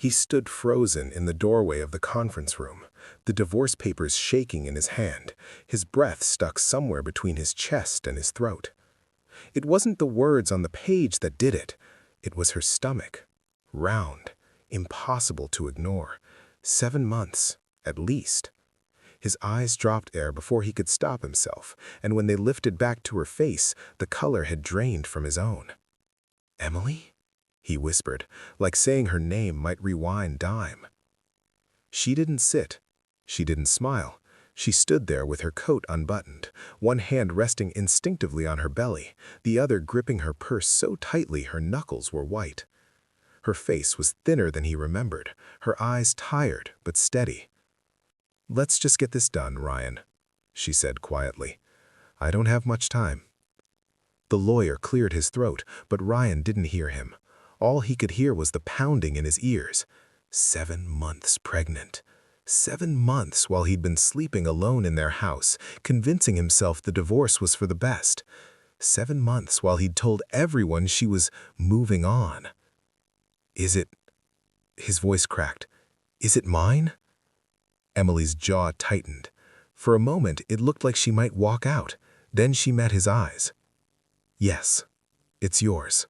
He stood frozen in the doorway of the conference room, the divorce papers shaking in his hand, his breath stuck somewhere between his chest and his throat. It wasn't the words on the page that did it. It was her stomach. Round, impossible to ignore. 7 months, at least. His eyes dropped air before he could stop himself, and when they lifted back to her face, the color had drained from his own. "Emily?" he whispered, like saying her name might rewind time. She didn't sit. She didn't smile. She stood there with her coat unbuttoned, one hand resting instinctively on her belly, the other gripping her purse so tightly her knuckles were white. Her face was thinner than he remembered, her eyes tired but steady. "Let's just get this done, Ryan," she said quietly. "I don't have much time." The lawyer cleared his throat, but Ryan didn't hear him. All he could hear was the pounding in his ears. 7 months pregnant. 7 months while he'd been sleeping alone in their house, convincing himself the divorce was for the best. 7 months while he'd told everyone she was moving on. "Is it—" his voice cracked. "Is it mine?" Emily's jaw tightened. For a moment, it looked like she might walk out. Then she met his eyes. "Yes, it's yours."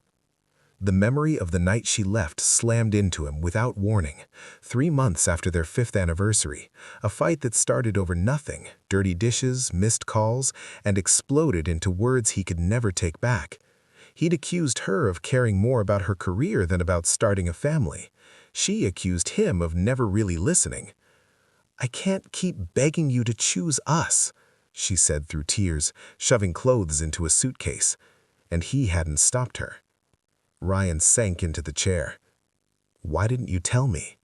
The memory of the night she left slammed into him without warning. 3 months after their 5th anniversary, a fight that started over nothing, dirty dishes, missed calls, and exploded into words he could never take back. He'd accused her of caring more about her career than about starting a family. She accused him of never really listening. "I can't keep begging you to choose us," she said through tears, shoving clothes into a suitcase. And he hadn't stopped her. Ryan sank into the chair. "Why didn't you tell me?"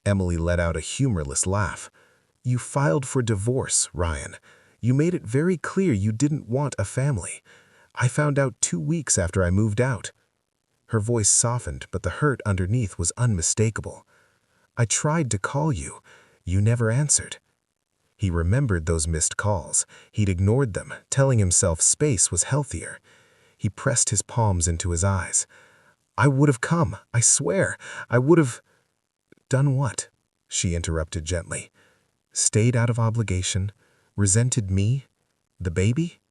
Emily let out a humorless laugh. "You filed for divorce, Ryan. You made it very clear you didn't want a family. I found out 2 weeks after I moved out." Her voice softened, but the hurt underneath was unmistakable. "I tried to call you. You never answered." He remembered those missed calls. He'd ignored them, telling himself space was healthier. He pressed his palms into his eyes. "I would have come, I swear. I would have—" "Done what?" she interrupted gently. "Stayed out of obligation? Resented me? The baby?"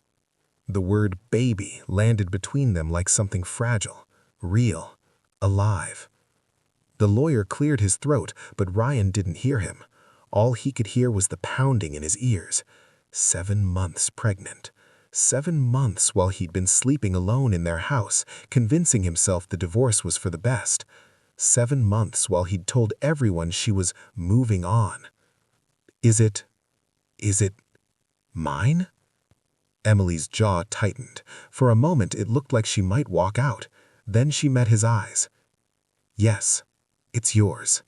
The word baby landed between them like something fragile, real, alive. The lawyer cleared his throat, but Ryan didn't hear him. All he could hear was the pounding in his ears. 7 months pregnant. 7 months while he'd been sleeping alone in their house, convincing himself the divorce was for the best. 7 months while he'd told everyone she was moving on. Is it mine?" Emily's jaw tightened. For a moment it looked like she might walk out. Then she met his eyes. "Yes, it's yours."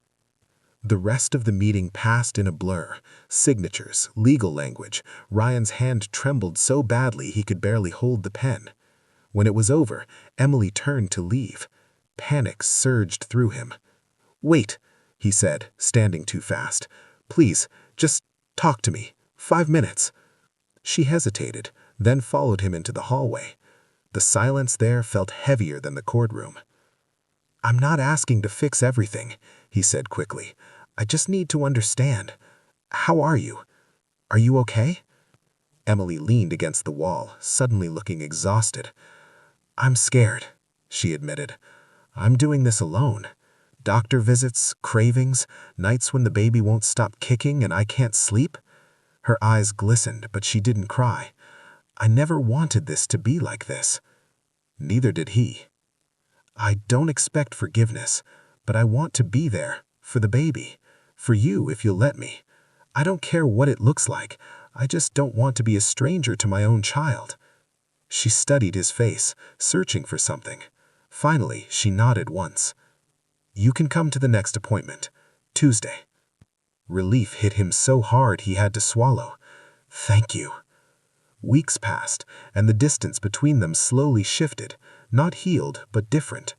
The rest of the meeting passed in a blur. Signatures, legal language. Ryan's hand trembled so badly he could barely hold the pen. When it was over, Emily turned to leave. Panic surged through him. "Wait," he said, standing too fast. "Please, just talk to me. 5 minutes." She hesitated, then followed him into the hallway. The silence there felt heavier than the courtroom. "I'm not asking to fix everything," he said quickly. "I just need to understand. How are you? Are you okay?" Emily leaned against the wall, suddenly looking exhausted. "I'm scared," she admitted. "I'm doing this alone. Doctor visits, cravings, nights when the baby won't stop kicking and I can't sleep." Her eyes glistened, but she didn't cry. "I never wanted this to be like this." Neither did he. "I don't expect forgiveness, but I want to be there, for the baby, for you if you'll let me. I don't care what it looks like, I just don't want to be a stranger to my own child." She studied his face, searching for something. Finally, she nodded once. "You can come to the next appointment, Tuesday." Relief hit him so hard he had to swallow. "Thank you." Weeks passed, and the distance between them slowly shifted, not healed, but different.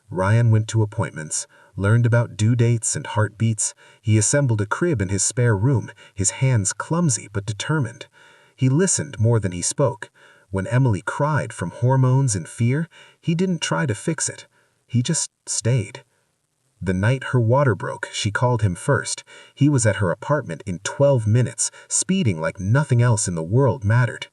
Ryan went to appointments, learned about due dates and heartbeats. He assembled a crib in his spare room, his hands clumsy but determined. He listened more than he spoke. When Emily cried from hormones and fear, he didn't try to fix it. He just stayed. The night her water broke, she called him first. He was at her apartment in 12 minutes, speeding like nothing else in the world mattered.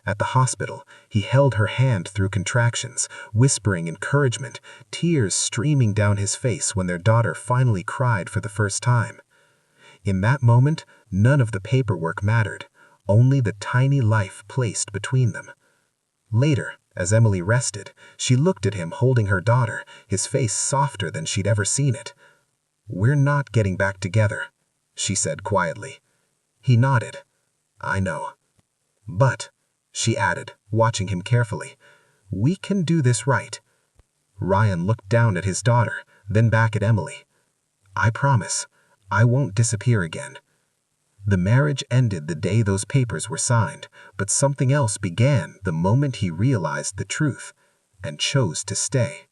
At the hospital, he held her hand through contractions, whispering encouragement, tears streaming down his face when their daughter finally cried for the first time. In that moment, none of the paperwork mattered, only the tiny life placed between them. Later, as Emily rested, she looked at him holding her daughter, his face softer than she'd ever seen it. "We're not getting back together," she said quietly. He nodded. "I know. But," she added, watching him carefully, "we can do this right." Ryan looked down at his daughter, then back at Emily. "I promise, I won't disappear again." The marriage ended the day those papers were signed, but something else began the moment he realized the truth and chose to stay.